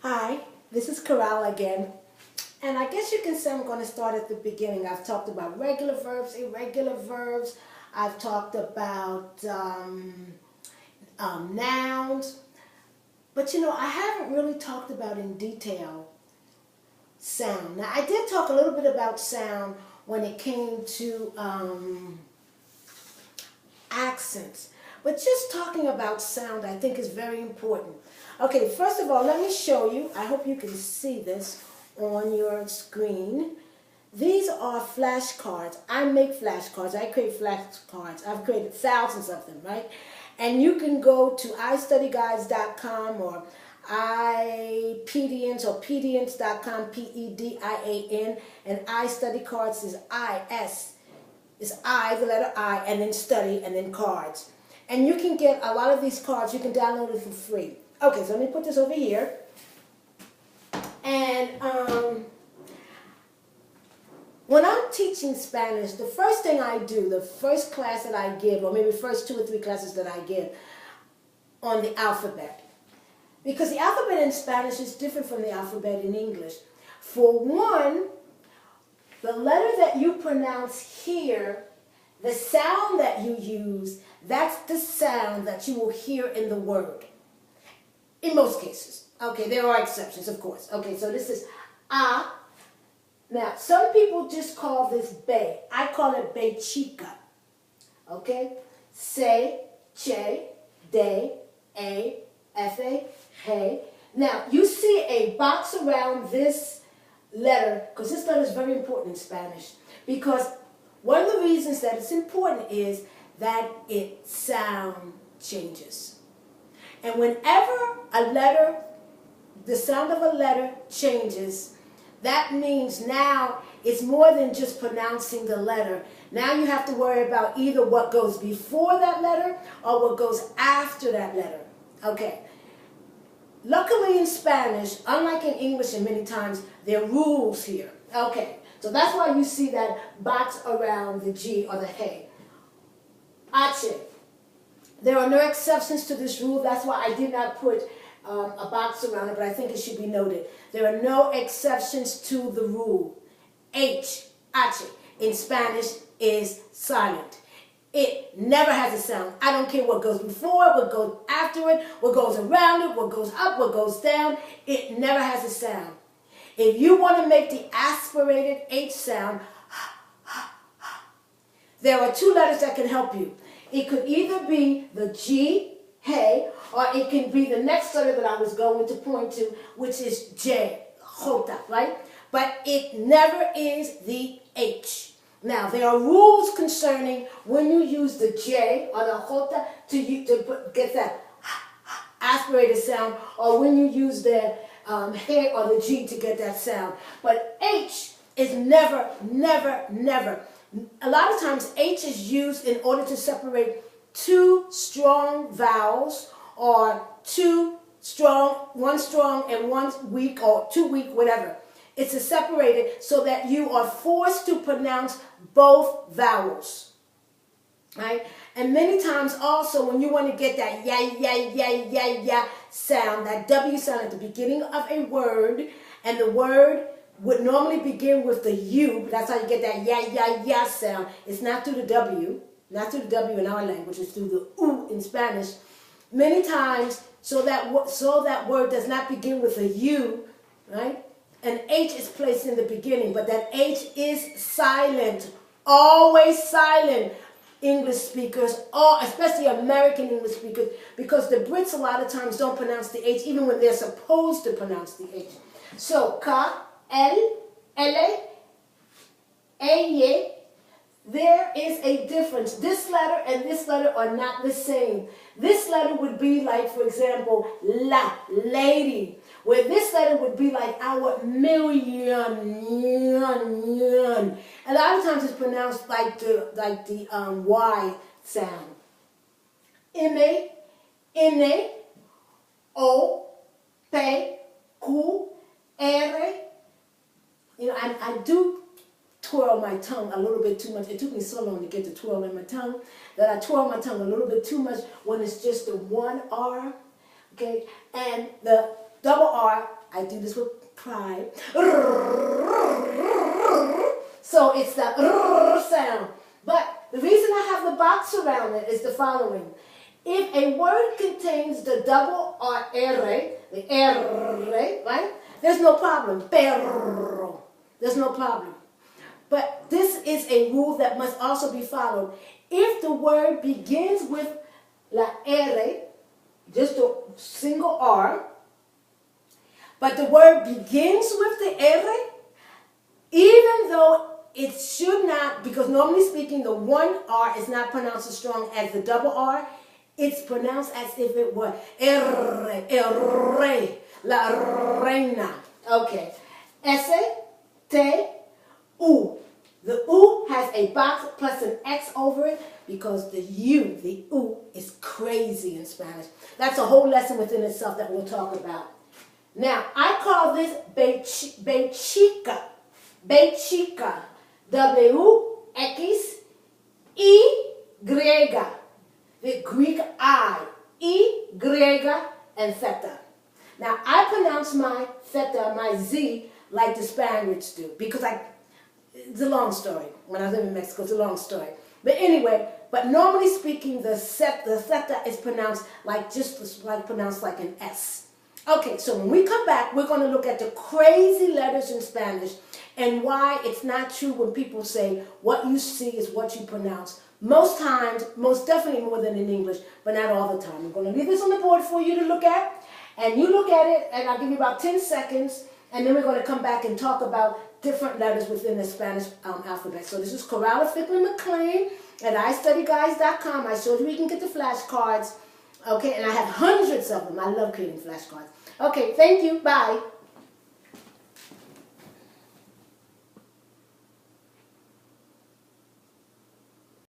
Hi, this is Corral again. And I guess you can say I'm going to start at the beginning. I've talked about regular verbs, irregular verbs. I've talked about nouns. But I haven't really talked about in detail sound. Now, I did talk a little bit about sound when it came to accents. But just talking about sound, I think, is very important. Okay, first of all, let me show you. I hope you can see this on your screen. These are flashcards. I make flashcards. I create flashcards. I've created thousands of them, right? And you can go to istudyguides.com or iPedians or pedians.com, P-E-D-I-A-N, and iStudyCards is I-S. It's I, the letter I, and then study, and then cards. And you can get a lot of these cards. You can download it for free. Okay, so let me put this over here. And when I'm teaching Spanish, the first thing I do, the first class that I give, or maybe first 2 or 3 classes that I give, on the alphabet. Because the alphabet in Spanish is different from the alphabet in English. For one, the letter that you pronounce here, the sound that you use, that's the sound that you will hear in the word. In most cases. Okay, there are exceptions, of course. Okay, so this is a. Now, some people just call this be. I call it be chica. Okay? Se, che, de, a, fe, he. Now, you see a box around this letter, because this letter is very important in Spanish. Because one of the reasons that it's important is that it sound changes. And whenever a letter, the sound of a letter changes, that means now it's more than just pronouncing the letter. Now you have to worry about either what goes before that letter or what goes after that letter. Okay. Luckily in Spanish, unlike in English and many times, there are rules here. Okay. So that's why you see that box around the G or the he. H. There are no exceptions to this rule. That's why I did not put a box around it, but I think it should be noted. There are no exceptions to the rule. H, in Spanish is silent. It never has a sound. I don't care what goes before it, what goes after it, what goes around it, what goes up, what goes down. It never has a sound. If you want to make the aspirated H sound, there are 2 letters that can help you. It could either be the G, he, or it can be the next letter that I was going to point to, which is J, jota, right? But it never is the H. Now, there are rules concerning when you use the J or the jota to get that aspirated sound, or when you use the he or the G to get that sound. But H is never, never, never. A lot of times H is used in order to separate 2 strong vowels, or 2 strong, 1 strong and 1 weak, or 2 weak, whatever. It's separated so that you are forced to pronounce both vowels. Right? And many times also when you want to get that ya sound, that W sound at the beginning of a word, and the word would normally begin with the U, but that's how you get that ya sound. It's not through the W, not through the W in our language, it's through the U in Spanish. Many times, so that word does not begin with a U, right? An H is placed in the beginning, but that H is silent, always silent. English speakers, or especially American English speakers, because the Brits a lot of times don't pronounce the H even when they're supposed to pronounce the H. So, ka, L, L, A, Y, there is a difference. This letter and this letter are not the same. This letter would be like, for example, la, lady, where this letter would be like our million, yan. A lot of times it's pronounced like the Y sound. M-A, N-A, O, P, Q, R. I do twirl my tongue a little bit too much. It took me so long to get to twirling my tongue that I twirl my tongue a little bit too much when it's just the one R, okay? And the double R I do this with pride. So it's the sound. But the reason I have the box around it is the following. If a word contains the double R, the R, right? There's no problem. Perro. There's no problem. But this is a rule that must also be followed. If the word begins with la R, just a single R, but the word begins with the R, even though it should not, because normally speaking, the one R is not pronounced as strong as the double R. It's pronounced as if it were R, la reina. Okay. Ese, te, u. The U has a box plus an X over it because the U, the U, is crazy in Spanish. That's a whole lesson within itself that we'll talk about. Now, I call this bechica. Bechica. W-X-E-Y. The Greek I. Y and theta. Now, I pronounce my theta, my Z, like the Spaniards do because it's a long story. When I live in Mexico, it's a long story. But anyway, but normally speaking, the theta is pronounced like pronounced like an S. Okay, so when we come back, we're going to look at the crazy letters in Spanish and why it's not true when people say what you see is what you pronounce. Most times, most definitely more than in English, but not all the time. I'm going to leave this on the board for you to look at, and you look at it, and I'll give you about 10 seconds, and then we're going to come back and talk about different letters within the Spanish alphabet. So this is Corella Fickman McLean at istudyguys.com. I showed you we can get the flashcards. Okay, and I have hundreds of them. I love creating flashcards. Okay, thank you. Bye.